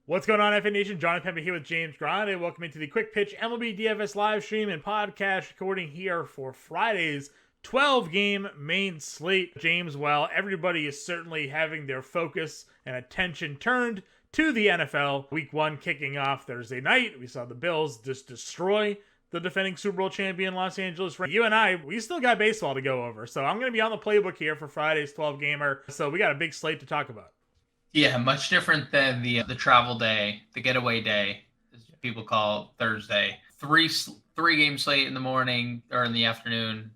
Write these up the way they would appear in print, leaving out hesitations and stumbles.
What's going on, FA Nation? Jon Impemba here with James Grande. Welcome into the Quick Pitch MLB DFS live stream and podcast recording here for Friday's 12-game main slate. James, well, everybody is certainly having their focus and attention turned to the NFL. Week 1 kicking off Thursday night. We saw the Bills just destroy the defending Super Bowl champion Los Angeles Rams. You and I, we still got baseball to go over. So I'm going to be on the playbook here for Friday's 12-gamer. So we got a big slate to talk about. Yeah, much different than the travel day, the getaway day, as people call Thursday. Three game slate in the morning or in the afternoon,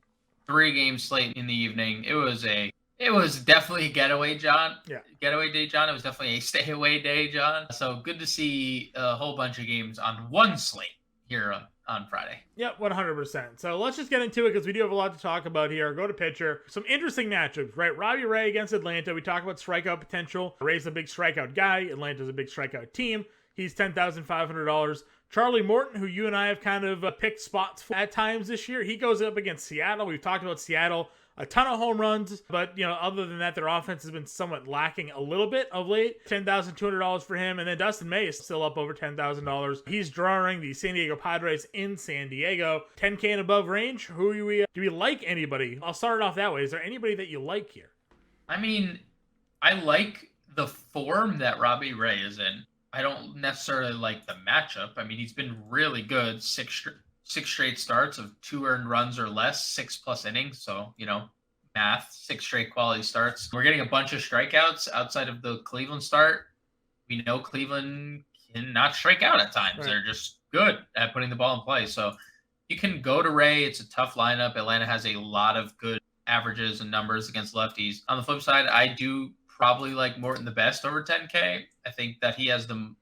3 game slate in the evening. It was definitely a getaway, John. Yeah. Getaway day, John. It was definitely a stay away day, John. So good to see a whole bunch of games on one slate here on Friday. Yep, 100%. So let's just get into it because we do have a lot to talk about here. Go to pitcher. Some interesting matchups, right? Robbie Ray against Atlanta. We talk about strikeout potential. Ray's a big strikeout guy. Atlanta's a big strikeout team. He's $10,500. Charlie Morton, who you and I have kind of picked spots for at times this year, he goes up against Seattle. We've talked about Seattle. A ton of home runs, but, other than that, their offense has been somewhat lacking a little bit of late. $10,200 for him. And then Dustin May is still up over $10,000. He's drawing the San Diego Padres in San Diego. 10K and above range. Who do we like anybody? I'll start it off that way. Is there anybody that you like here? I mean, I like the form that Robbie Ray is in. I don't necessarily like the matchup. I mean, he's been really good. Six straight starts of 2 earned runs or less, 6+ innings. So, math, 6 straight quality starts. We're getting a bunch of strikeouts outside of the Cleveland start. We know Cleveland cannot strike out at times. Right. They're just good at putting the ball in play. So you can go to Ray. It's a tough lineup. Atlanta has a lot of good averages and numbers against lefties. On the flip side, I do probably like Morton the best over 10K. I think that he has the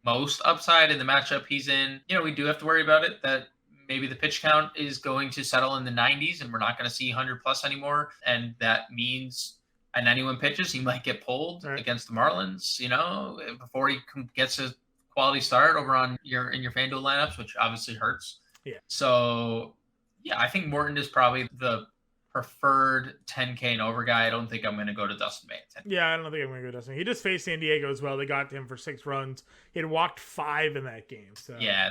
most upside in the matchup he's in. We do have to worry about it that maybe the pitch count is going to settle in the 90s and we're not going to see 100 plus anymore. And that means at 91 pitches, he might get pulled against the Marlins, before he gets a quality start over in your FanDuel lineups, which obviously hurts. Yeah. So, I think Morton is probably the preferred 10K and over guy. I don't think I'm going to go to Dustin May at 10K. Yeah, I don't think I'm going to go to Dustin. He just faced San Diego as well. They got to him for 6 runs. He had walked 5 in that game. So yeah,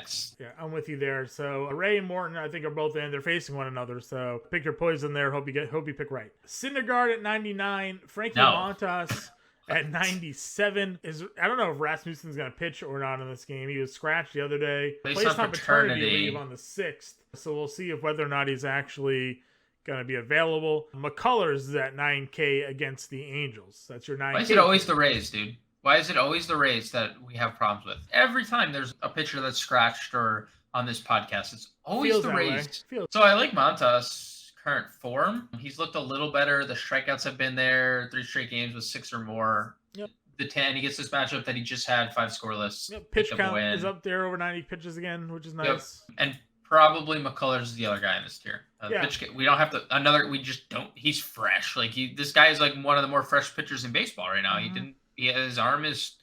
I'm with you there. So Ray and Morton, I think, are both in. They're facing one another. So pick your poison there. Hope you pick right. Syndergaard at 99. Frankie Montas at 97. I don't know if Rasmussen's going to pitch or not in this game. He was scratched the other day. Placed on paternity leave on the 6th. So we'll see if whether or not he's actually going to be available. McCullers is at 9K against the Angels. That's your 9K. Why is it always the Rays, dude? Why is it always the Rays that we have problems with? Every time there's a pitcher that's scratched or on this podcast, it's always the Rays. So I like Montas' current form. He's looked a little better. The strikeouts have been there. 3 straight games with 6 or more. Yep. The 10, he gets this matchup that he just had 5 scoreless. Yep. Pitch count is up there over 90 pitches again, which is nice. Yep. And probably McCullers is the other guy in this tier. We don't have to. We just don't. He's fresh. This guy is like one of the more fresh pitchers in baseball right now. Mm-hmm. His arm is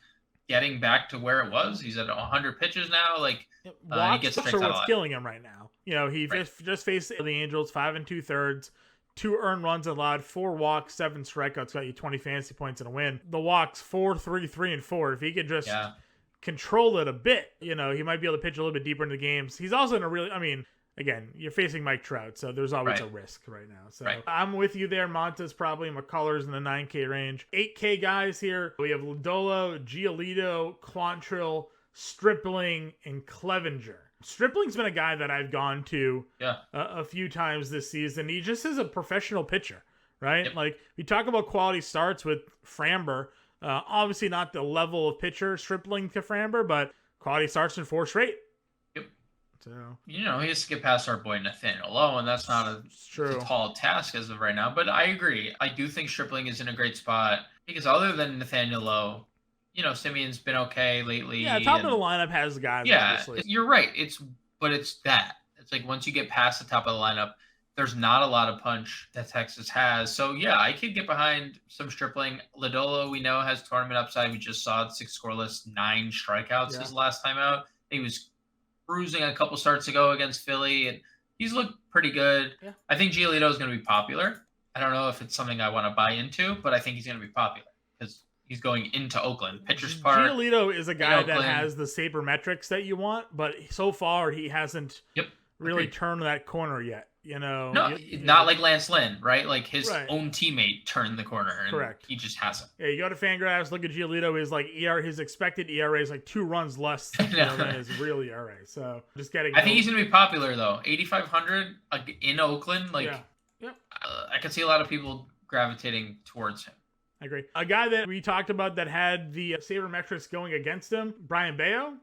getting back to where it was. He's at 100 pitches now. He gets strikes out a lot. What's killing him right now? He just faced the Angels, 5 2/3, 2 earned runs allowed, 4 walks, 7 strikeouts, got you 20 fantasy points and a win. The walks 4, 3, 3, and 4. If he could just control it a bit, he might be able to pitch a little bit deeper into games. He's also in a really, again, you're facing Mike Trout, so there's always a risk right now. So I'm with you there. Montas probably, McCullers in the 9K range. 8K guys here. We have Lodolo, Giolito, Quantrill, Stripling, and Clevenger. Stripling's been a guy that I've gone to a few times this season. He just is a professional pitcher, right? Yep. We talk about quality starts with Framber. Obviously not the level of pitcher Stripling to Framber, but quality starts in 4 straight. Yep. So he has to get past our boy Nathaniel Lowe, and that's not a tall task as of right now. But I agree. I do think Stripling is in a great spot because other than Nathaniel Lowe, Simeon's been okay lately. Yeah, top of the lineup has guys. Yeah, obviously. You're right. It's that. It's like once you get past the top of the lineup, there's not a lot of punch that Texas has. So, I could get behind some Stripling. Lodolo, we know, has tournament upside. We just saw it, 6 scoreless, 9 strikeouts his last time out. He was cruising a couple starts ago against Philly, and he's looked pretty good. Yeah. I think Giolito is going to be popular. I don't know if it's something I want to buy into, but I think he's going to be popular because He's going into Oakland. Pitcher's Park. Giolito is a guy that has the sabermetrics that you want, but so far he hasn't really turned that corner yet. No, not like Lance Lynn, right? Like his own teammate turned the corner, and correct. He just hasn't. Yeah, you go to Fangraphs, look at Giolito. His expected ERA is like 2 runs less than his real ERA. So just getting. I think he's gonna be popular though. 8,500 in Oakland, like I could see a lot of people gravitating towards him. I agree. A guy that we talked about that had the sabermetrics going against him, Brian Bayo.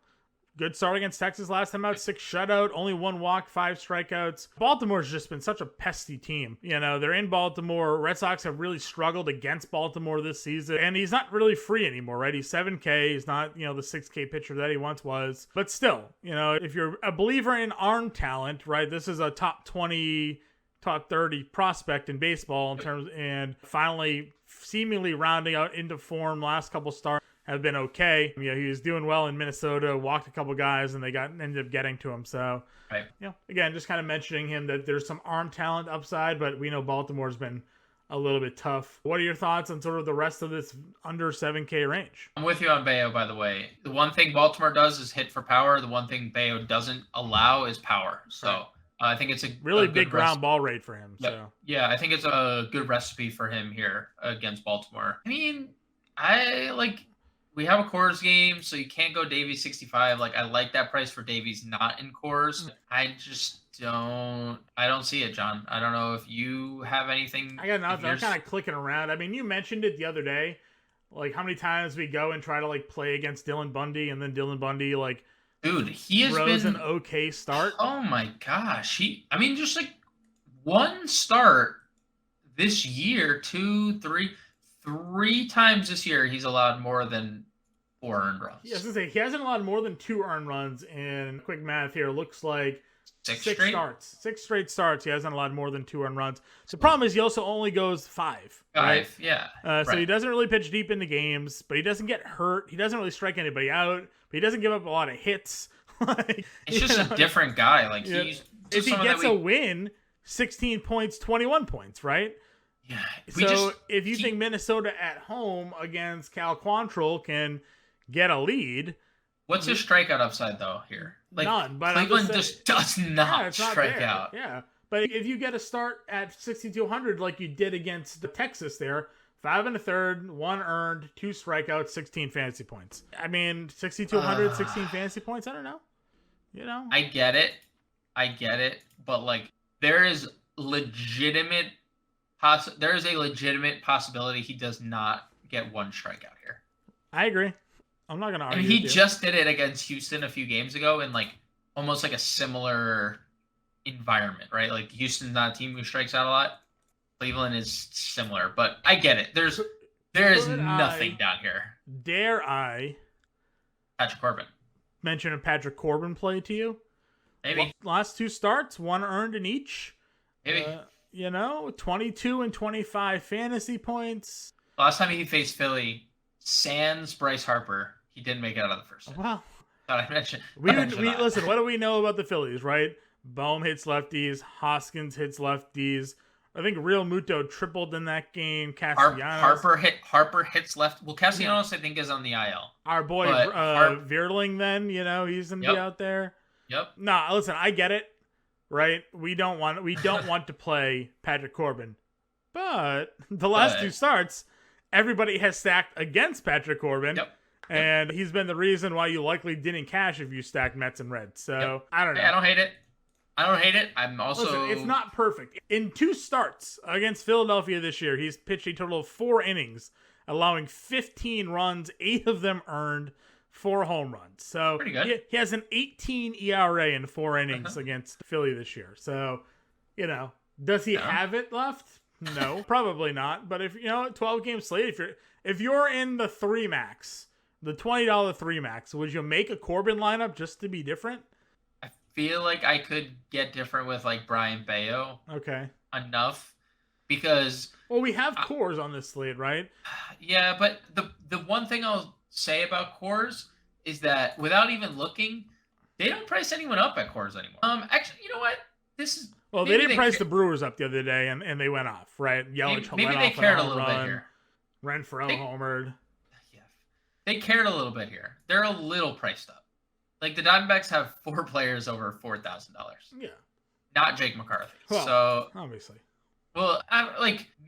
Good start against Texas last time out. 6 shutout, only 1 walk, 5 strikeouts. Baltimore's just been such a pesky team. They're in Baltimore. Red Sox have really struggled against Baltimore this season. And he's not really free anymore, right? He's 7K. He's not, the 6K pitcher that he once was. But still, if you're a believer in arm talent, right? This is a top 20, top 30 prospect in baseball in terms, and finally seemingly rounding out into form. Last couple starts have been okay. He was doing well in Minnesota, walked a couple guys, and they ended up getting to him. So, again, just kind of mentioning him that there's some arm talent upside, but we know Baltimore's been a little bit tough. What are your thoughts on sort of the rest of this under 7K range? I'm with you on Bayo, by the way. The one thing Baltimore does is hit for power. The one thing Bayo doesn't allow is power. So I think it's a really big ground ball rate for him. So yeah, I think it's a good recipe for him here against Baltimore. I mean, we have a Coors game, so you can't go Davies 65. Like, I like that price for Davies not in Coors. I just don't see it, John. I don't know if you have anything. I got nothing. I'm kind of clicking around. I mean, you mentioned it the other day, like how many times we go and try to like play against Dylan Bundy, and then Dylan Bundy dude, he has been an okay start. Oh my gosh, just like one start this year, 2, 3 times this year, he's allowed more than 4 earned runs. Yeah, I was gonna say he hasn't allowed more than 2 earned runs. In quick math here, looks like 6 starts. 6 straight starts. He hasn't allowed more than 2 earned runs. So the problem is he also only goes 5. Right? So he doesn't really pitch deep into games, but he doesn't get hurt. He doesn't really strike anybody out, but he doesn't give up a lot of hits. It's just a different guy. Like he's if he gets a win, 16 points, 21 points, right? Yeah. So if you think Minnesota at home against Cal Quantrill can get a lead, what's his strikeout upside though here? Like, none. But Cleveland just does not strike out. Yeah, but if you get a start at 6,200 like you did against the Texas there, 5 1/3, 1 earned, 2 strikeouts, 16 fantasy points. I mean, 6,200, 16 fantasy points. I don't know. I get it, but like there is a legitimate possibility he does not get 1 strikeout here. I agree. I'm not gonna argue. I mean, he just did it against Houston a few games ago in like almost like a similar environment, right? Like Houston's not a team who strikes out a lot. Cleveland is similar, but I get it. There is nothing down here. Dare I, Patrick Corbin, mention a Patrick Corbin play to you? Maybe. Last 2 starts, 1 earned in each. Maybe. 22 and 25 fantasy points. Last time he faced Philly, sans Bryce Harper, he didn't make it out of the first inning. Wow. Thought I mentioned. Listen, what do we know about the Phillies, right? Bohm hits lefties. Hoskins hits lefties. I think Real Muto tripled in that game. Castellanos. Harper hits left. Well, Castellanos, I think, is on the IL. Our boy Vierling, then, he's going to be out there. Yep. Nah, listen, I get it, right? We don't want to play Patrick Corbin. But the last 2 starts, everybody has stacked against Patrick Corbin. Yep. And he's been the reason why you likely didn't cash if you stacked Mets and Reds. So, I don't know. I don't hate it. I'm also... Listen, it's not perfect. In 2 starts against Philadelphia this year, he's pitched a total of 4 innings, allowing 15 runs, 8 of them earned, 4 home runs. So pretty good. He has an 18 ERA in 4 innings against Philly this year. So, does he have it left? No, probably not. But if 12-game slate, if you're in the 3 max, the $20 3 max, would you make a Corbin lineup just to be different? I feel like I could get different with like Brian Bayo. Okay. Enough because we have Coors on this slate, right? Yeah, but the one thing I'll say about Coors is that without even looking, they don't price anyone up at Coors anymore. Actually, you know what? They didn't price the Brewers up the other day, and they went off, right? Yelich maybe went they off cared on a little bit here. Renfroe homered. they cared a little bit here. They're a little priced up. Like the Diamondbacks have 4 players over $4,000. Yeah. Not Jake McCarthy. Well, so obviously. Well,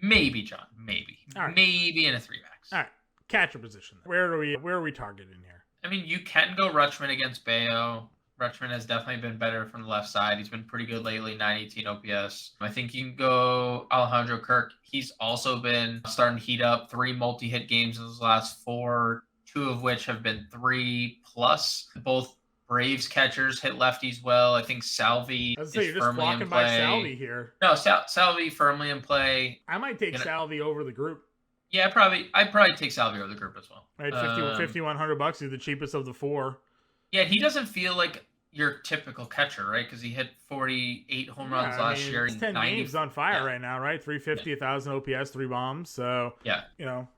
maybe John, maybe, right. Maybe in a 3-max. All right, catcher position. Where are we targeting here? I mean, you can go Rutschman against Bayo. Rutschman has definitely been better from the left side. He's been pretty good lately, 918 OPS. I think you can go Alejandro Kirk. He's also been starting to heat up. 3 multi-hit games in his last 4, 2 of which have been 3+. Both Braves catchers hit lefties well. I think Salvi is you're just firmly walking in play. By Salvi here. No, Salvi firmly in play. I might take Salvi over the group. Yeah, I'd probably take Salvi over the group as well. Right, $5,100. He's the cheapest of the 4. Yeah, he doesn't feel like your typical catcher, right? Because he hit 48 home runs last year. He's 10 games on fire right now, right? 350, 1,000 OPS, 3 bombs. So,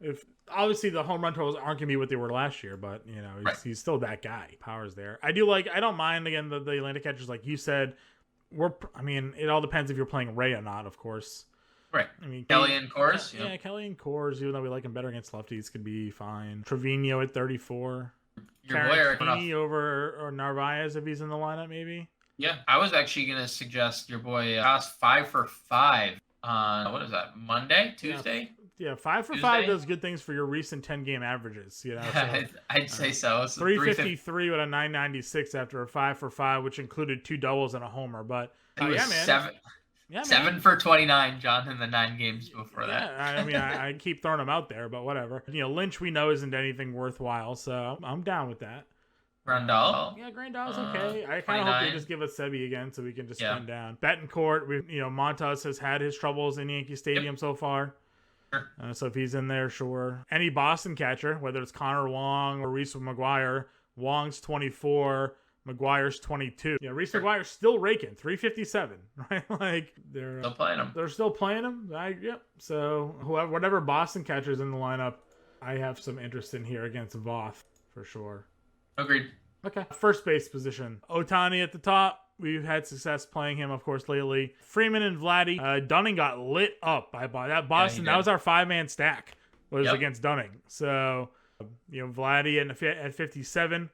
if obviously the home run totals aren't going to be what they were last year, but, he's still that guy. Power's there. I don't mind, again, the Atlanta catchers, like you said. It all depends if you're playing Ray or not, of course. Right. Kelly and Coors. Yeah, Kelly and Coors, even though we like him better against lefties, could be fine. Trevino at 34. Your boy over or Narvaez if he's in the lineup, maybe. Yeah, I was actually gonna suggest your boy cost 5 for 5 on what is that? Monday, Tuesday? Yeah, 5 for 5 does good things for your recent 10-game averages. So, I'd say so. 353 with a 996 after a 5 for 5, which included 2 doubles and a homer. But man. 7 for 29, John, in the 9 games before that. I keep throwing them out there, but whatever. Lynch we know isn't anything worthwhile, so I'm down with that. Grandal? Yeah, Grandal's okay. I kind of hope they just give us Sebi again so we can just spin down. Betancourt, Montas has had his troubles in Yankee Stadium so far. Sure. So if he's in there, sure. Any Boston catcher, whether it's Connor Wong or Reese McGuire, Wong's 24, McGuire's 22. Reese McGuire's still raking 357, right? Like they're still playing him. They're still playing him. So whatever Boston catcher's in the lineup, I have some interest in here against Voth for sure. Agreed. Okay. First base position. Ohtani at the top. We've had success playing him, of course, lately. Freeman and Vladdy. Dunning got lit up by that Boston. That was our 5-man stack. Was against Dunning. So, Vladdy at 57.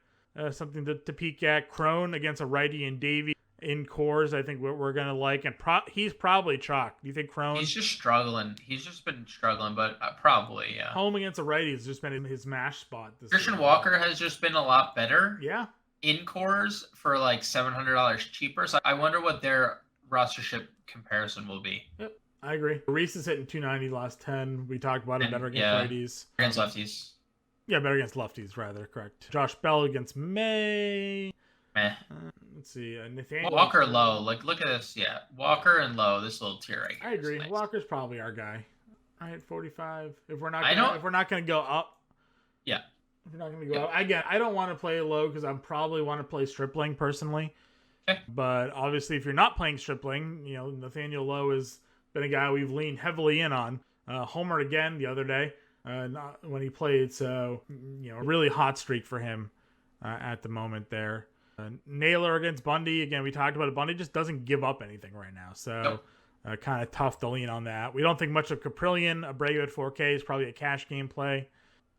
Something to peek at. Crone against a righty and Davey in Coors. I think we're going to like. And he's probably chalk. Do you think Crone? He's just struggling. He's just been struggling, but probably, yeah. Home against a righty has just been his mash spot. Christian Walker has just been a lot better. Yeah. In Coors for like $700 cheaper. So I wonder what their rostership comparison will be. Yep. I agree. Reese is hitting 290 last 10. We talked about him better against righties. Against lefties. Yeah, better against lefties, rather. Correct. Josh Bell against May. Meh. Let's see. Nathaniel Walker low. Like, look at this. Yeah. Walker and low. This little tier right here. I agree. Nice. Walker's probably our guy. I hit 45. If we're not going to go up. Yeah. If we're not going to go up. Again, I don't want to play low because I probably want to play Stripling personally. Okay. But obviously, if you're not playing Stripling, Nathaniel Lowe has been a guy we've leaned heavily in on. Homered again the other day. Not when he played, so a really hot streak for him at the moment there. Naylor against Bundy again. We talked about it. Bundy just doesn't give up anything right now, so kind of tough to lean on that. We don't think much of Caprillion. Abreu at 4K is probably a cash game play.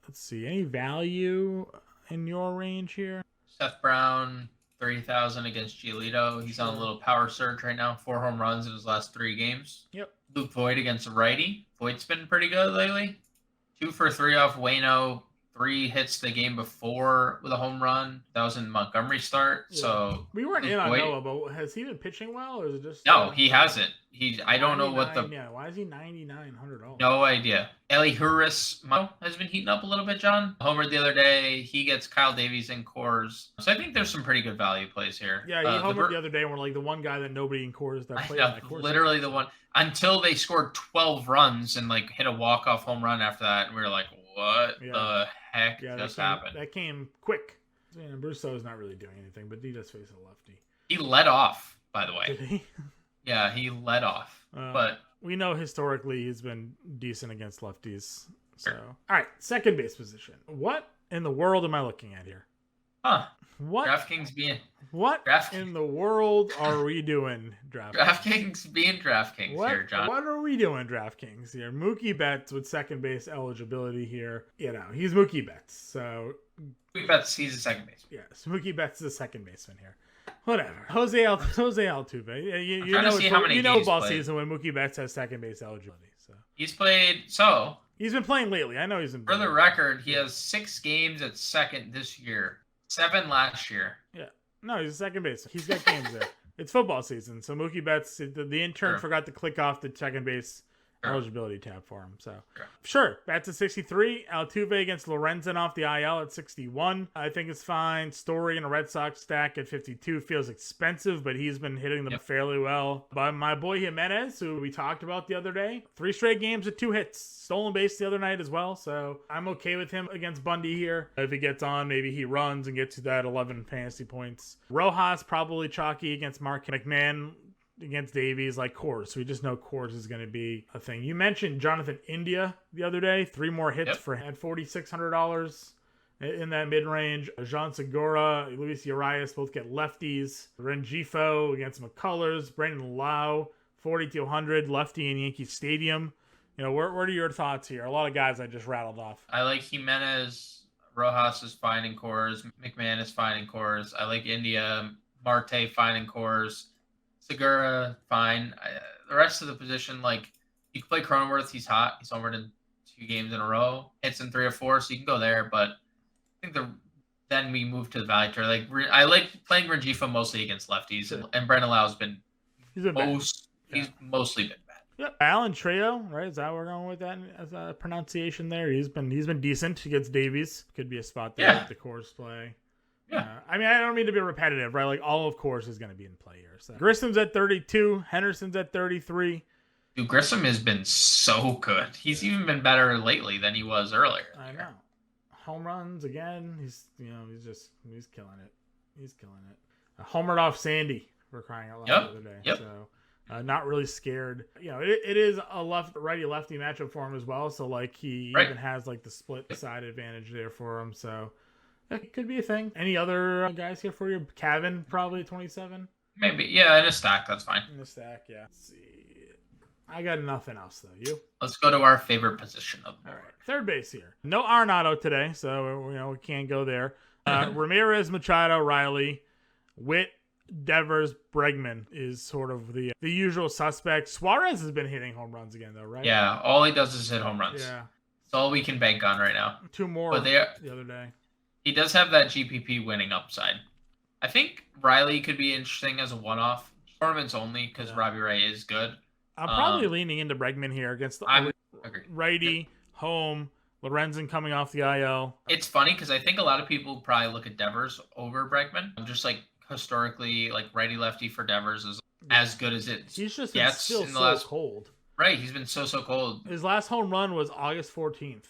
Let's see, any value in your range here? Seth Brown 30,000 against Giolito. He's on a little power surge right now. 4 home runs in his last 3 games. Yep. Luke Voigt against a righty. Voigt's been pretty good lately. 2 for 3 off Waino. 3 hits the game before with a home run. That was in Montgomery start. Yeah. So we weren't in on Noah, but has he been pitching well, or is it just? No, he hasn't. I don't know what the. Yeah, why is he $9,900? No idea. Eli Huris has been heating up a little bit, John. Homer the other day. He gets Kyle Davies in Coors. So I think there's some pretty good value plays here. Yeah, he homered the other day, and we're like the one guy that nobody in Coors that played on that Coors. Literally the one until they scored 12 runs and like hit a walk-off home run after that, and we were like, what the heck just happened? That came quick. Brusso's not really doing anything, but he does face a lefty. He led off, by the way. Did he? Yeah, he led off. But we know historically he's been decent against lefties. So, all right, second base position. What in the world am I looking at here? Huh. What? DraftKings being What in the world are we doing, DraftKings? DraftKings being DraftKings here, John. What are we doing, DraftKings here? Mookie Betts with second base eligibility here. You know, he's Mookie Betts, so Mookie Betts, he's a second baseman. Yes, Mookie Betts is a second baseman here. Whatever. Jose Altuve. You know ball season when Mookie Betts has second base eligibility. So he's played. He's been playing lately. I know he's been. For the record, he has 6 games at second this year, 7 last year. Yeah. No, he's a second base. He's got games there. It's football season, so Mookie Betts, the intern forgot to click off the second base eligibility tab for him. So sure, Betts at 63. Altuve against Lorenzen off the IL at 61. I think it's fine. Story in a Red Sox stack at 52 feels expensive, but he's been hitting them fairly well. But my boy Jimenez, who we talked about the other day, 3 straight games with 2 hits, stolen base the other night as well. So I'm okay with him against Bundy here. If he gets on, maybe he runs and gets to that 11 fantasy points. Rojas probably chalky against Mark McMahon. Against Davies, like Coors. We just know Coors is going to be a thing. You mentioned Jonathan India the other day. 3 more hits for him at $4,600 in that mid-range. Jean Segura, Luis Urias both get lefties. Rengifo against McCullers. Brandon Lau, 4,200, lefty in Yankee Stadium. You know, what are your thoughts here? A lot of guys I just rattled off. I like Jimenez. Rojas is fine in Coors. McMahon is fine in Coors. I like India. Marte fine in Coors. Segura, fine. The rest of the position, like, you can play Cronenworth. He's hot. He's homered in 2 games in a row. Hits in 3 or 4, so you can go there. But I think then we move to the value tier. Like, I like playing Rengifo mostly against lefties, and Brandon Lau's been he's mostly been bad. Yep. Alan Trejo, right? Is that what we're going with that as a pronunciation there? He's been decent. He gets Davies. Could be a spot there with the Coors play. Yeah. I mean, I don't mean to be repetitive, right? Like, all of Coors is going to be in play here. So Grissom's at 32. Henderson's at 33. Dude, Grissom has been so good. He's even been better lately than he was earlier. I know. Home runs again. He's killing it. He's killing it. Homered off Sandy for crying out loud the other day. Yep. So not really scared. You know, it is a righty-lefty matchup for him as well. So, like, he even has, like, the split side advantage there for him. So that could be a thing. Any other guys here for you? Cavan, probably 27. Maybe. Yeah, in a stack. That's fine. In a stack, yeah. Let's see. I got nothing else, though. You? Let's go to our favorite position of the board. All right. Third base here. No Arenado today, so, we can't go there. Ramirez, Machado, Riley, Witt, Devers, Bregman is sort of the usual suspect. Suarez has been hitting home runs again, though, right? Yeah, all he does is hit home runs. Yeah. That's all we can bank on right now. 2 more the other day. He does have that GPP winning upside. I think Riley could be interesting as a one-off. Tournaments only because Robbie Ray is good. I'm probably leaning into Bregman here against the righty, home, Lorenzen coming off the IL. It's funny because I think a lot of people probably look at Devers over Bregman. Just like historically, like righty-lefty for Devers is as good as it He's just gets still in the cold. Right, he's been so cold. His last home run was August 14th.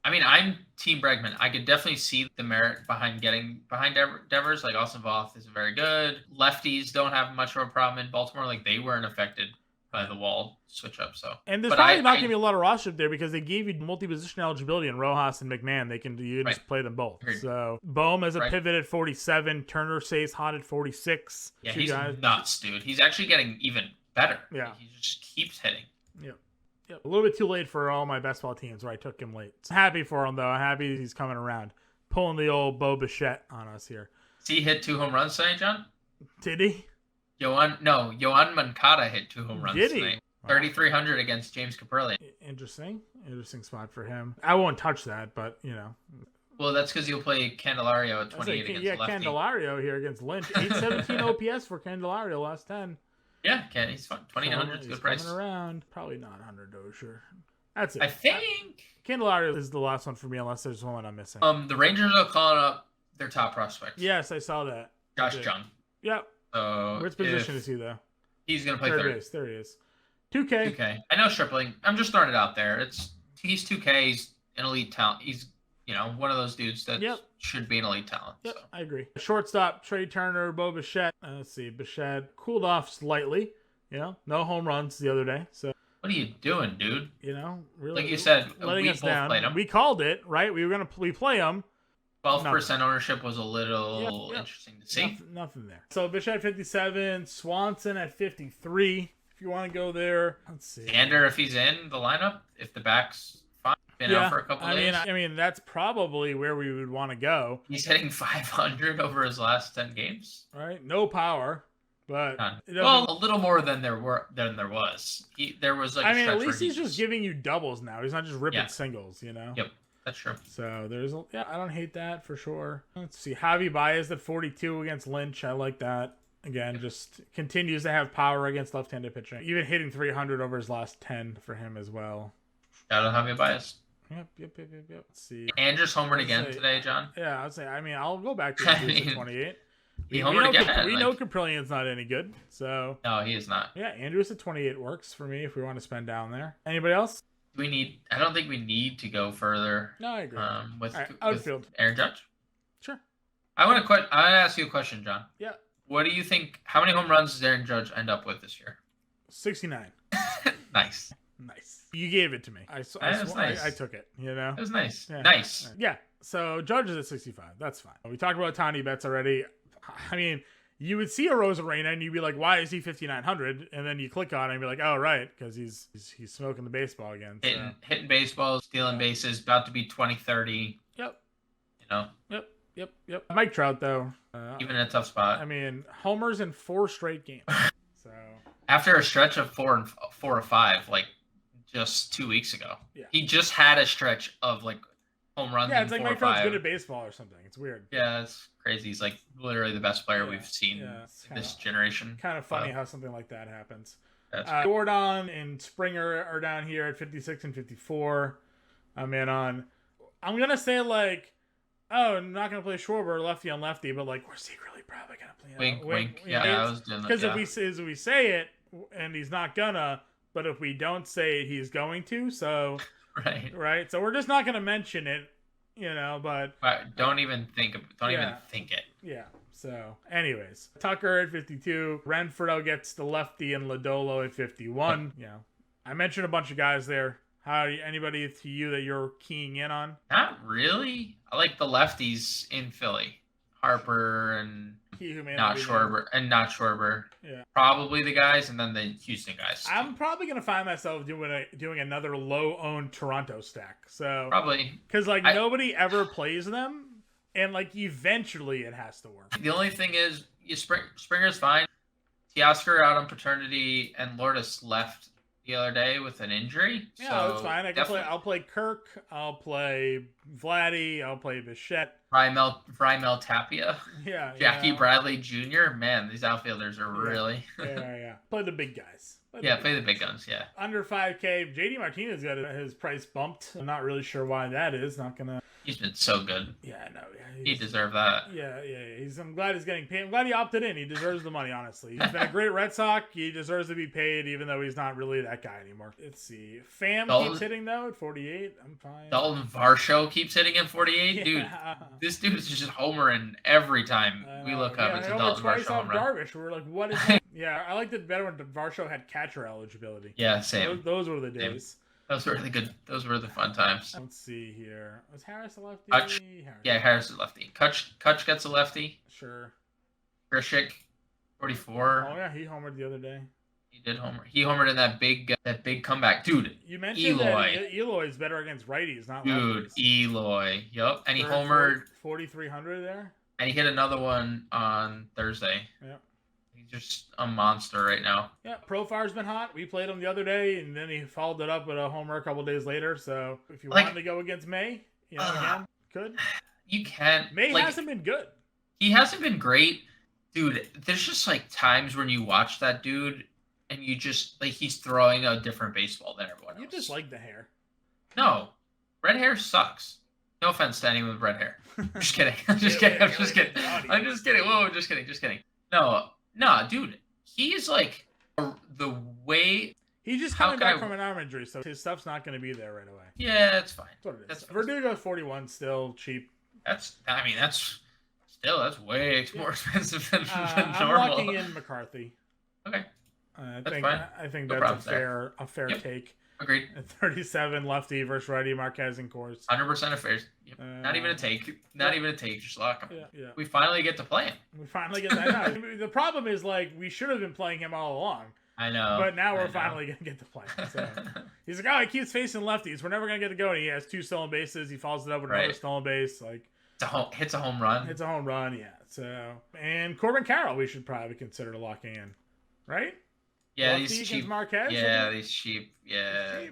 I mean, I'm Team Bregman. I could definitely see the merit behind getting behind Devers. Like, Austin Voth is very good. Lefties don't have much of a problem in Baltimore. Like, they weren't affected by the wall switch up. So, and there's probably not going to be a lot of roster there because they gave you multi-position eligibility in Rojas and McMahon. They can just play them both. Agreed. So Bohm has a pivot at 47. Turner stays hot at 46. Yeah, he's nuts, dude. He's actually getting even better. Yeah, he just keeps hitting. Yep. A little bit too late for all my best ball teams where I took him late. I'm happy for him, though. I'm happy he's coming around. Pulling the old Bo Bichette on us here. He hit 2 home runs tonight, John? Did he? Yohan Moncada hit 2 home runs tonight. 3,300 against James Caprilli. Interesting spot for him. I won't touch that, but, Well, that's because you'll play Candelario at 28 against lefty. Candelario here against Lynch. 817 OPS for Candelario last 10. Yeah, he's fun. 2,900 is a good price. Coming around. Probably not 100 Dozier. That's it. I think Candelario is the last one for me, unless there's one I'm missing. The Rangers are calling up their top prospects. Yes, I saw that. Josh Jung. Yep. So which position is he, though? He's gonna play third. Base. There he is. 2K. I know Stripling. I'm just throwing it out there. He's 2K. He's an elite talent. He's one of those dudes that should be an elite talent. Yep, so. I agree. Shortstop, Trey Turner, Bo Bichette. Let's see. Bichette cooled off slightly. No home runs the other day. So what are you doing, dude? Really, like you said, letting we us both down. played him. We called it, right? We play him. 12% ownership was a little interesting to see. Nothing there. So Bichette 57, Swanson at 53. If you want to go there, let's see. Xander, if he's in the lineup, if the back's fine, been out for a couple days. I mean, that's probably where we would want to go. He's hitting 500 over his last 10 games. Right, no power, but well, a little more than there was. There was like. At least he's just giving you doubles now. He's not just ripping singles, you know. Yep. That's true. So I don't hate that for sure. Let's see. Javi Baez at 42 against Lynch. I like that. Again, just continues to have power against left-handed pitching. Even hitting 300 over his last 10 for him as well. Shout out Javi Baez. Yep. Let's see. Andrews homered again today, John. Yeah, I'd say. I mean, I'll go back to 28. He homered again. We know Caprillian's not any good, so. No, he is not. Yeah, Andrews at 28 works for me if we want to spend down there. Anybody else? I don't think we need to go further. No, I agree. With Outfield. Aaron Judge. Sure. I want to ask you a question, John. Yeah. What do you think? How many home runs does Aaron Judge end up with this year? 69. Nice. You gave it to me. I took it. You know. It was nice. Yeah. Nice. Yeah. So Judge is at 65. That's fine. We talked about tiny bets already. I mean, you would see a Rosarena and you'd be like, why is he 5,900? And then you click on it and be like, oh, right, because he's smoking the baseball again. So. Hitting baseballs, stealing bases, about to be 20-30. Yep. You know? Yep. Mike Trout, though. Even in a tough spot. I mean, homers in 4 straight games. So after a stretch of 4 or 5, like just 2 weeks ago. Yeah. He just had a stretch of like home runs. Yeah, it's like Mike Trout's good at baseball or something. It's weird. Yeah, it's crazy. He's like literally the best player we've seen this generation. Kind of funny how something like that happens. Jordan and Springer are down here at 56 and 54. I'm going to say like, oh, I'm not going to play Schwarber lefty on lefty, but like we're secretly probably going to play wink. Yeah, I was doing that. Because if we say it and he's not gonna, but if we don't say it, he's going to. So right. So we're just not going to mention it, you know. But don't even think it. Yeah. So, anyways, Tucker at 52, Renfroe gets the lefty, and Lodolo at 51. You know, I mentioned a bunch of guys there. Anybody to you that you're keying in on? Not really. I like the lefties in Philly, Harper and not Schwarber. Yeah, probably the guys, and then the Houston guys. I'm probably gonna find myself doing another low-owned Toronto stack. So probably because nobody ever plays them, and like eventually it has to work. The only thing is, Springer's fine. Teoscar out on paternity, and Lourdes left the other day with an injury. Yeah, so that's fine. I'll play Kirk. I'll play Vladdy. I'll play Bichette. Vrymel Tapia. Yeah. Jackie Bradley Jr. Man, these outfielders are really. Yeah. Play the big guys. Play the big guns. Yeah. Under 5K, JD Martinez got his price bumped. I'm not really sure why that is. Not gonna. He's been so good. Yeah, I know. Yeah, he deserved that. Yeah. I'm glad he's getting paid. I'm glad he opted in. He deserves the money, honestly. He's been a great Red Sox. He deserves to be paid, even though he's not really that guy anymore. Let's see. Keeps hitting, though, at 48. I'm fine. Dalton Varsho keeps hitting at 48. Dude, this dude is just homering every time we look up. It's a Dalton Varsho home run. Darvish. We're like, what is that? Yeah, I liked it better when Varsho had catcher eligibility. Yeah, same. Those were the days. Same. Those were really good. Those were the fun times. Let's see here. Was Harris a lefty? Harris is a lefty. Kutch gets a lefty. Sure. Grishik, 44. Oh yeah, he homered the other day. He did homer. He homered in that big comeback, dude. You mentioned that Eloy's better again's righties, not lefties. Dude, Eloy. Yup. And he homered 4,300 there. And he hit another one on Thursday. Yep. He's just a monster right now. Yeah, Profar's been hot. We played him the other day, and then he followed it up with a homer a couple days later. So if you wanted to go against May, again, could. You can. May hasn't been good. He hasn't been great. Dude, there's just times when you watch that dude, and you just, he's throwing a different baseball than everyone else. You just like the hair. No. Red hair sucks. No offense to anyone with red hair. I'm just kidding. I'm just kidding. I'm just kidding. Whoa, just kidding. No, dude, he's the way. He's just coming back from an arm injury, so his stuff's not going to be there right away. Yeah, that's fine. That's Verdugo 41, still cheap. That's way more expensive than normal. I'm locking in McCarthy. Okay. I think that's a fair take. Agreed. At 37, lefty versus righty, Marquez and Coors. 100% of fair. Yep. Not even a take. Not even a take. Just lock him. Yeah. We finally get to play him. We finally get that. The problem is, like, we should have been playing him all along. I know. But now we're finally going to get to play him. So. He's like, oh, he keeps facing lefties. We're never going to get to go. And he has 2 stolen bases. He follows it up with another stolen base. Like, hits a home run. It's a home run, yeah. So, and Corbin Carroll, we should probably consider locking in, right? Yeah, these cheap. Marquez, yeah, these cheap. Yeah.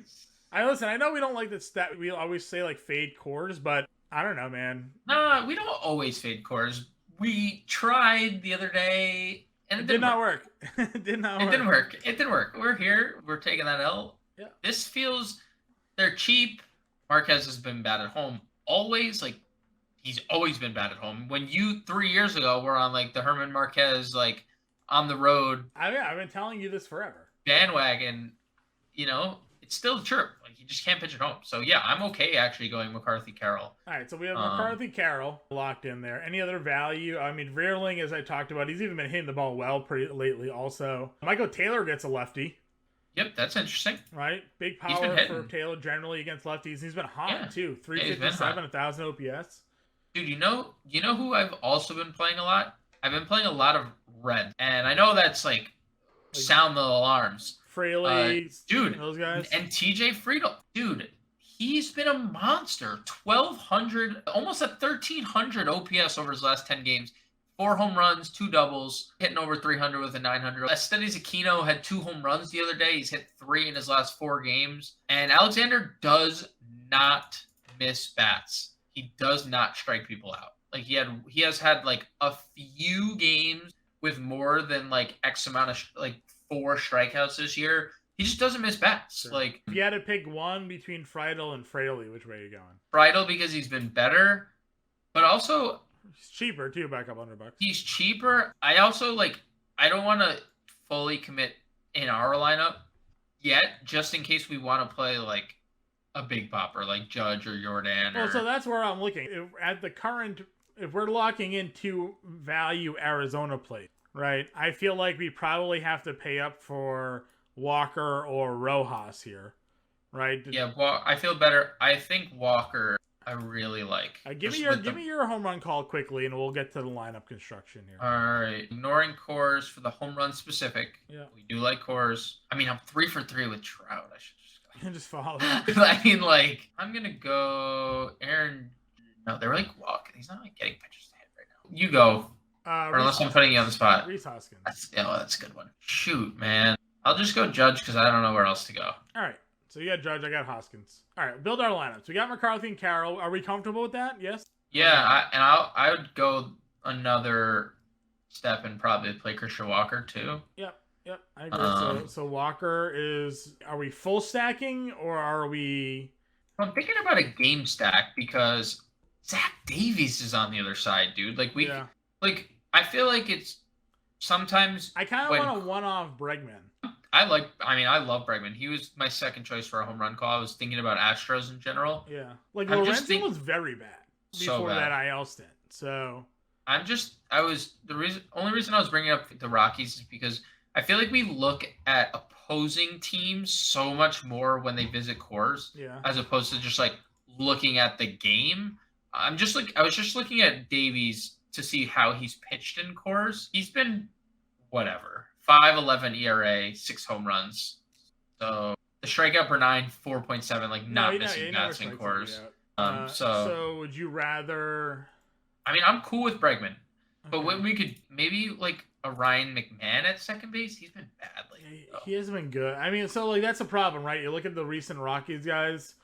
Listen. I know we don't like this stat. We always say like fade Coors, but I don't know, man. No, we don't always fade Coors. We tried the other day, and it did not work. It didn't work. It didn't work. We're here. We're taking that L. Yeah. This feels they're cheap. Marquez has been bad at home always. Like, he's always been bad at home. When you 3 years ago were on like the German Marquez like on the road. I've been telling you this forever. Bandwagon, it's still true. Like, you just can't pitch at home. So yeah, I'm okay actually going McCarthy Carroll. All right, so we have McCarthy Carroll locked in there. Any other value? I mean, Rearling, as I talked about, he's even been hitting the ball well pretty lately. Also, Michael Taylor gets a lefty. Yep, that's interesting. Right, big power for Taylor generally against lefties. He's been hot too. 357, 1,000 OPS. Dude, you know who I've also been playing a lot? I've been playing a lot of red, and I know that's like sound the alarms. Fraley, dude, those guys, and TJ Friedel, dude, he's been a monster. 1,200, almost at 1,300 OPS over his last 10 games. 4 home runs, 2 doubles, hitting over 300 with a 900. Estevez Aquino had 2 home runs the other day. He's hit 3 in his last 4 games. And Alexander does not miss bats. He does not strike people out. Like, he has had like a few games with more than like X amount of 4 strikeouts this year. He just doesn't miss bats. Sure. Like, if you had to pick one between Friedel and Fraley, which way are you going? Friedel because he's been better, but also he's cheaper too, back up $100. He's cheaper. I also I don't want to fully commit in our lineup yet, just in case we want to play like a big popper like Judge or Jordan. Well, so that's where I'm looking. If we're locking into value Arizona plate, right? I feel like we probably have to pay up for Walker or Rojas here, right? Yeah, well, I feel better. I think Walker I really like. Give me your home run call quickly, and we'll get to the lineup construction here. All right, ignoring Coors for the home run specific. Yeah, we do like Coors. I mean, I'm 3 for 3 with Trout. I should just follow. I mean, like, I'm gonna go Aaron. No, they're like walk. He's not like getting pitches to hit right now. You go. Or unless I'm putting you on the spot. Rhys Hoskins. That's a good one. Shoot, man. I'll just go Judge because I don't know where else to go. All right. So you got Judge, I got Hoskins. All right, build our lineups. We got McCarthy and Carroll. Are we comfortable with that? Yes? Yeah, I would go another step and probably play Christian Walker too. Yep, I agree. So Walker is, are we full stacking or are we... I'm thinking about a game stack because Zach Davies is on the other side, dude. I feel like it's sometimes... I kind of want to one-off Bregman. I love Bregman. He was my second choice for a home run call. I was thinking about Astros in general. Yeah. Like, Lorenzo was very bad before that IL stint. So... the only reason I was bringing up the Rockies is because I feel like we look at opposing teams so much more when they visit Coors, as opposed to just like looking at the game. I was just looking at Davies to see how he's pitched in Coors. He's been whatever, 5.11 ERA, 6 home runs. So the strikeout per 9, 4.7, like not missing bats in Coors. So would you rather? I mean, I'm cool with Bregman, but when we could maybe like a Ryan McMahon at second base, he's been bad lately. He hasn't been good. I mean, so like that's a problem, right? You look at the recent Rockies guys;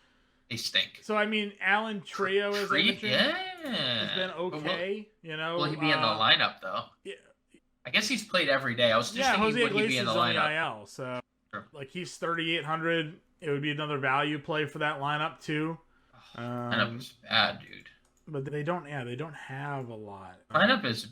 they stink. So I mean, Alan Trio has been okay. Will he be in the lineup though? Yeah, I guess he's played every day. I was just thinking, Jose would he be in the lineup? IL, so like he's 3,800. It would be another value play for that lineup too. Lineup is bad, dude. But they don't have a lot. Their lineup is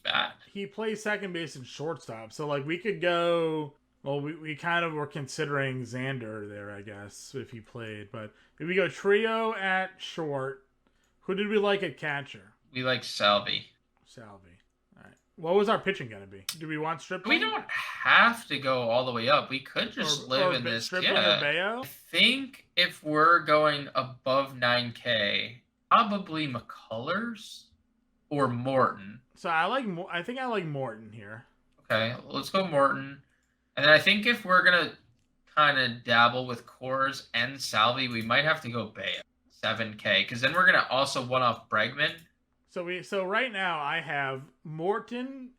bad. He plays second base and shortstop, so like we could go. Well, we kind of were considering Xander there, I guess, if he played. But if we go Trio at short, who did we like at catcher? We like Salvi. All right. What was our pitching going to be? Do we want Stripling? We don't have to go all the way up. We could just live in this. Stripling or Bayo? I think if we're going above 9K, probably McCullers or Morton. So I think I like Morton here. Okay, let's go Morton. And then I think if we're going to kind of dabble with Coors and Salvi, we might have to go Bayo, 7K, because then we're going to also one-off Bregman. So right now I have Morton,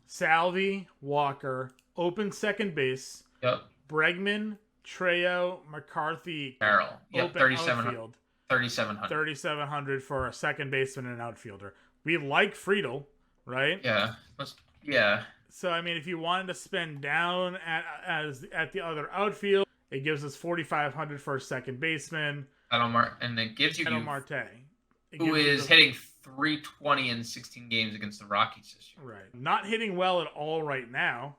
Salvi, Walker, open second base. Yep. Bregman, Trejo, McCarthy, Carroll. Yep, open 3,700. outfield. 3,700. 3,700 for a second baseman and an outfielder. We like Friedel, right? Yeah. Yeah. So I mean, if you wanted to spend down at the other outfield, it gives us 4,500 for a second baseman. And it gives you Marte, who is hitting 320 in 16 games against the Rockies this year. Right. Not hitting well at all right now.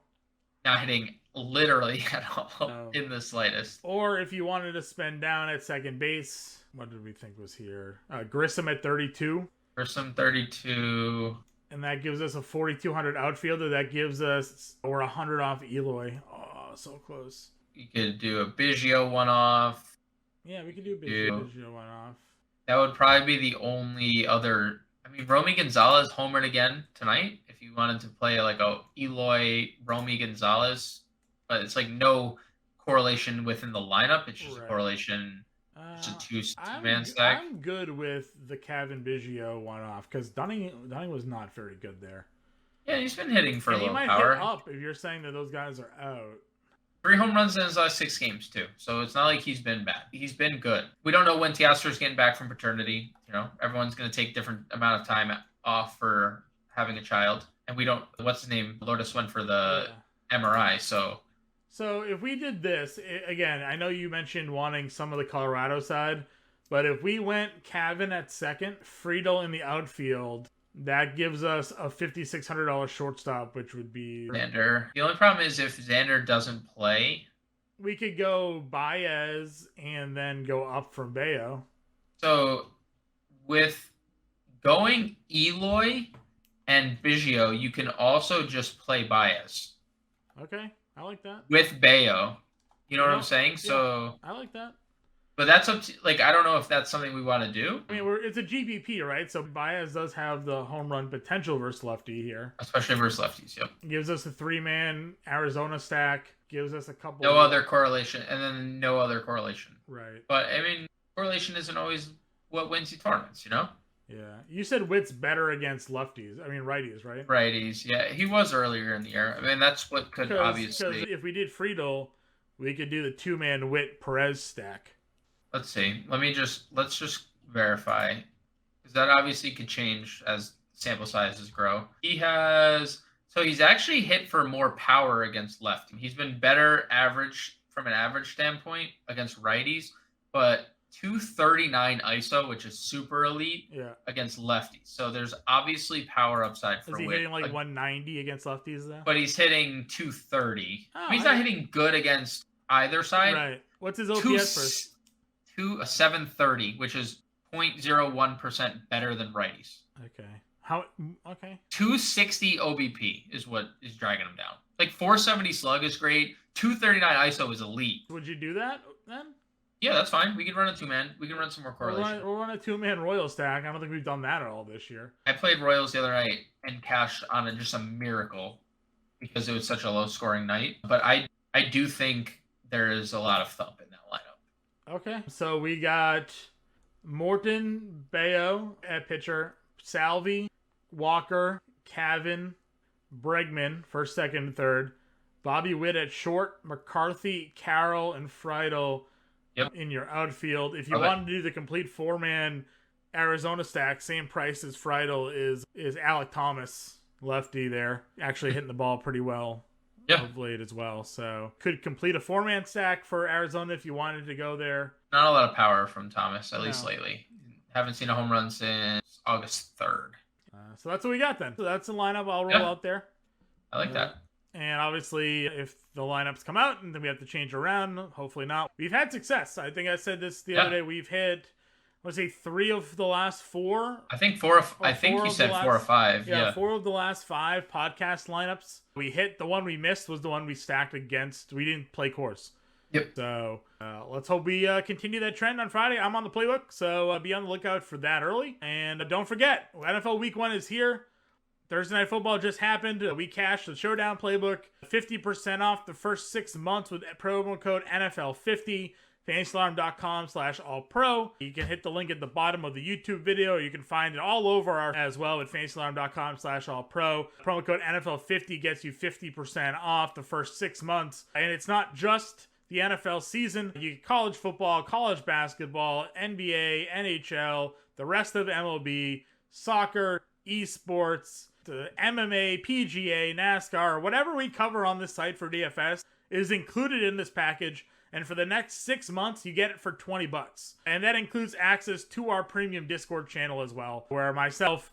Not hitting literally at all in the slightest. Or if you wanted to spend down at second base, what did we think was here? Grissom at 32. Grissom 32. And that gives us a 4,200 outfielder. That gives us over 100 off Eloy. Oh, so close. You could do a Biggio one-off. Yeah, we could do a Biggio one-off. That would probably be the only other. I mean, Romy Gonzalez homered again tonight. If you wanted to play like a Eloy, Romy Gonzalez, but it's like no correlation within the lineup. It's just a correlation. It's a two-man stack. I'm good with the Kevin Biggio one-off because Dunning was not very good there. Yeah, he's been hitting for a little power. He might hit up if you're saying that those guys are out. 3 home runs in his last 6 games, too. So it's not like he's been bad. He's been good. We don't know when Teostro's getting back from paternity. You know, everyone's going to take different amount of time off for having a child. And we don't, what's his name? Lourdes went for the MRI, so if we did this, again, I know you mentioned wanting some of the Colorado side, but if we went Cavan at second, Friedel in the outfield, that gives us a $5,600 shortstop, which would be Xander. The only problem is if Xander doesn't play, we could go Baez and then go up from Bayo. So with going Eloy and Biggio, you can also just play Baez. Okay, I like that. With Bayo. You know what I'm saying? Yeah, so I like that. But that's up to, like, I don't know if that's something we want to do. I mean, it's a GPP, right? So Baez does have the home run potential versus lefty here. Especially versus lefties, yep. Gives us a 3-man Arizona stack. Gives us a couple. No other correlation, and then no other correlation. Right. But, I mean, correlation isn't always what wins you tournaments, you know? Yeah. You said Witt's better against lefties. I mean, righties, right? Righties, yeah. He was earlier in the year. I mean, that's what could obviously. Because if we did Friedel, we could do the 2-man Witt Perez stack. Let's see. Let's just verify, because that obviously could change as sample sizes grow. He's actually hit for more power against lefty. He's been better average from an average standpoint against righties, but 239 ISO, which is super elite, against lefties. So there's obviously power upside for Witt. Is he hitting like 190 against lefties though? But he's hitting 230. He's not hitting good against either side. Right. What's his OPS first? 730, which is 0.01% better than righties. Okay. 260 OBP is what is dragging him down. Like 470 slug is great. 239 ISO is elite. Would you do that then? Yeah, that's fine. We can run a 2-man. We can run some more correlation. We'll run a 2-man Royal stack. I don't think we've done that at all this year. I played Royals the other night and cashed on just a miracle because it was such a low scoring night. But I do think there is a lot of thump in that lineup. Okay, so we got Morton, Bayo at pitcher, Salvi, Walker, Cavan, Bregman, first, second, third, Bobby Witt at short, McCarthy, Carroll, and Friedel in your outfield. If you wanted to do the complete 4-man Arizona stack, same price as Friedel is Alec Thomas, lefty there, actually hitting the ball pretty well. Of late as well, so could complete a 4-man stack for Arizona if you wanted to go there. Not a lot of power from Thomas, at least lately. Haven't seen a home run since August 3rd. So that's what we got then. So that's the lineup I'll roll out there. I like that. And obviously, if the lineups come out and then we have to change around, hopefully not. We've had success. I think I said this the other day. We've hit let's say 3 of the last 4. I think 4. I think you said 4 or 5. Yeah, 4 of the last 5 podcast lineups. We hit. The one we missed was the one we stacked against. We didn't play Coors. Yep. So let's hope we continue that trend on Friday. I'm on the playbook, so be on the lookout for that early. And don't forget, NFL Week 1 is here. Thursday Night Football just happened. We cashed the Showdown playbook. 50% off the first 6 months with promo code NFL50. FantasyAlarm.com/allpro. You can hit the link at the bottom of the YouTube video. You can find it all over our as well at FantasyAlarm.com/allpro. Promo code NFL50 gets you 50% off the first 6 months. And it's not just the NFL season. You get college football, college basketball, NBA, NHL, the rest of MLB, soccer, esports, the MMA, PGA, NASCAR, whatever we cover on this site for DFS is included in this package. And for the next 6 months, you get it for $20. And that includes access to our premium Discord channel as well, where myself,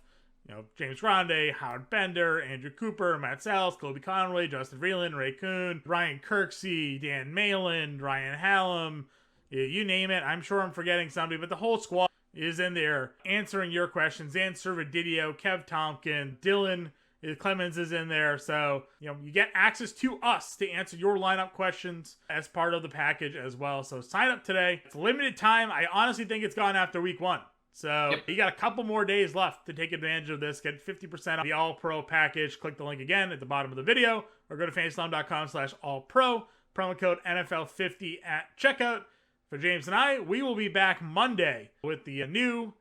James Grande, Howard Bender, Andrew Cooper, Matt Sells, Colby Conway, Justin Vreeland, Ray Kuhn, Ryan Kirksey, Dan Malin, Ryan Hallam, you name it. I'm sure I'm forgetting somebody, but the whole squad is in there answering your questions. Dan Servadidio, Kev Tompkin, Dylan Clemens is in there. So, you get access to us to answer your lineup questions as part of the package as well. So sign up today. It's limited time. I honestly think it's gone after week 1. So You got a couple more days left to take advantage of this. Get 50% off the All-Pro package. Click the link again at the bottom of the video or go to FantasyAlarm.com/allpro. Promo code NFL50 at checkout. For James and I, we will be back Monday with the new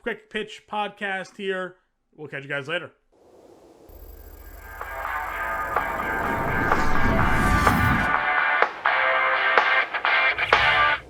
Quick Pitch podcast here. We'll catch you guys later.